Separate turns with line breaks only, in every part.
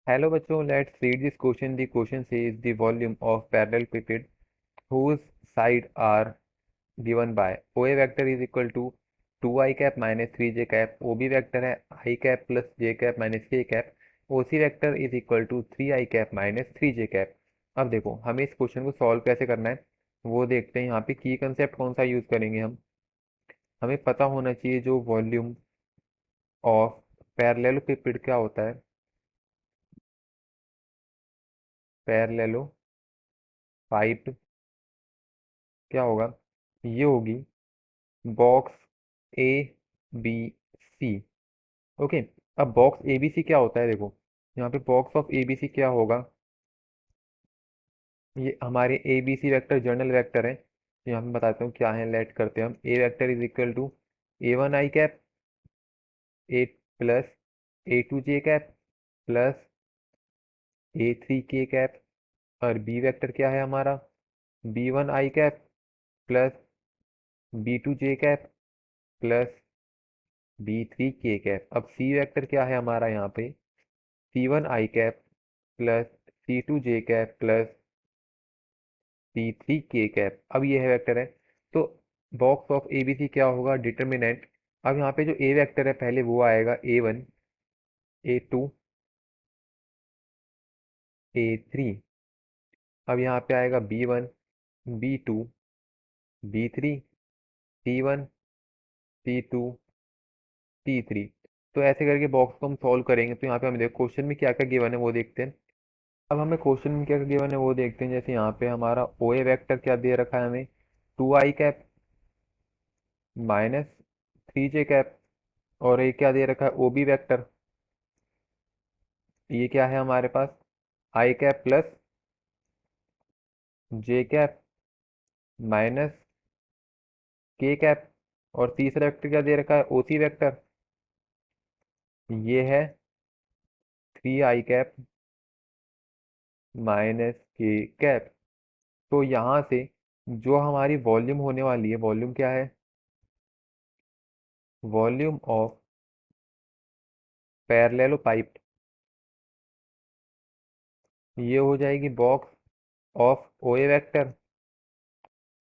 Hello बच्चों, let's read this question. The question says the volume of parallelepiped whose side are given by OA vector is equal to 2i cap minus 3j cap. OB vector है i cap plus j cap minus k cap. OC vector is equal to 3i cap minus 3j cap. अब देखो हमें इस question को solve कैसे करना है वो देखते हैं। यहाँ पे की कंसेप्ट कौन सा यूज करेंगे हम। हमें पता होना चाहिए जो वॉल्यूम ऑफ पैरेललोपिपेड क्या होता है। पैरेललोपाइप क्या होगा, ये होगी box A B C. Okay. अब बॉक्स ए बी सी क्या होता है, देखो यहाँ पे box of A B C क्या होगा। ये हमारे A B C vector general vector है, तो यहाँ पे बताता हूँ क्या है। लेट करते हैं हम। A vector is equal to A one I cap, A plus A two J cap plus A three K cap. और बी वेक्टर क्या है हमारा, B one I cap plus B two J cap plus B three K cap. अब C vector क्या है हमारा यहाँ पे, C one I cap plus C two J cap plus C three K cap. अब ये है वेक्टर है, तो box of A B C क्या होगा, डिटर्मिनेंट। अब यहाँ पे जो ए वेक्टर है पहले वो आएगा A one, A two, A three. अब यहाँ पे आएगा B one, B two, B three, C one, C two, C three. तो ऐसे करके बॉक्स को हम सॉल्व करेंगे। तो यहाँ पे हम देखो क्वेश्चन में क्या क्या गिवन है वो देखते हैं। अब हमें क्वेश्चन में क्या क्या गिवन है वो देखते हैं। जैसे यहाँ पे हमारा ओ ए वेक्टर क्या दे रखा है हमें, 2i cap minus 3j cap. और ये क्या दे रखा है ओ बी वेक्टर, ये क्या है हमारे पास, आई कैप प्लस जे कैप माइनस के कैप। और तीसरा वेक्टर क्या दे रखा है ओ सी वेक्टर, ये है 3i कैप माइनस के कैप। तो यहाँ से जो हमारी वॉल्यूम होने वाली है, वॉल्यूम क्या है, वॉल्यूम ऑफ पैरेललोपाइप, ये हो जाएगी box of O A vector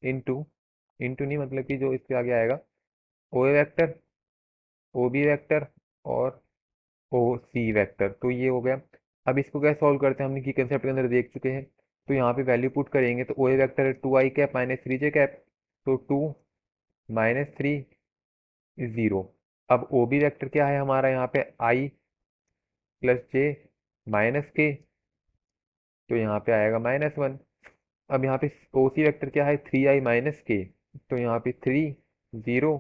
into, into नहीं मतलब कि जो इसके आगे आएगा, O A vector, O B vector और ओ सी वेक्टर। तो ये हो गया। अब इसको कैसे सॉल्व करते हैं, हमने की कंसेप्ट के अंदर देख चुके हैं। तो यहाँ पे वैल्यू पुट करेंगे तो ओ ए वेक्टर है 2i cap minus 3j cap. तो 2 माइनस 3 0। अब ओ बी वेक्टर क्या है हमारा यहाँ पे, आई प्लस जे माइनस के, तो यहाँ पे आएगा -1। अब यहाँ पे ओ सी वेक्टर क्या है, 3i माइनस के, तो यहाँ पे 3 0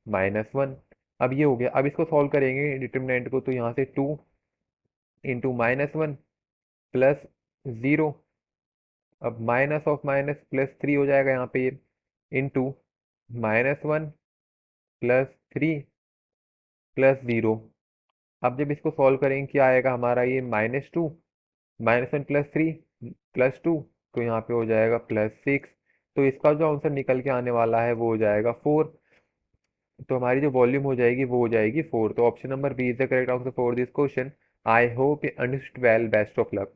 -1। अब ये हो गया। अब इसको सॉल्व करेंगे डिटर्मिनेंट को, तो यहाँ से 2 इंटू -1 प्लस 0। अब माइनस ऑफ माइनस प्लस 3 हो जाएगा यहाँ पे, ये इंटू -1 प्लस 3 प्लस 0। अब जब इसको सॉल्व करेंगे क्या आएगा हमारा, ये -2, -1 प्लस 3 +2, तो यहाँ पे हो जाएगा +6। तो इसका जो आंसर निकल के आने वाला है वो हो जाएगा 4। तो हमारी जो वॉल्यूम हो जाएगी वो हो जाएगी 4। तो option number B is the correct answer for this question. I hope you understood well, best of luck.